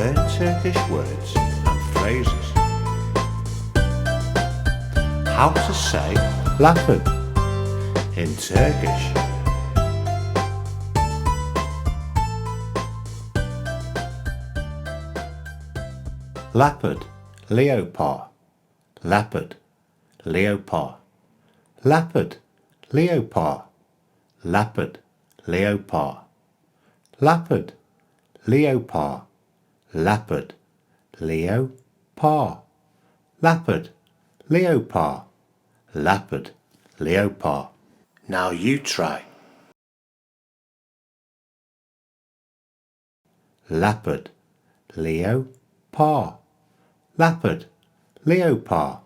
Learn Turkish words and phrases. How to say leopard in Turkish. Leopard, leopard, leopard, leopard, leopard, leopard, leopard, leopard, leopard, leopard, leopard, leopard, leopard, leopard, leopard, leopard. Now you try. Leopard, leopard, leopard, leopard.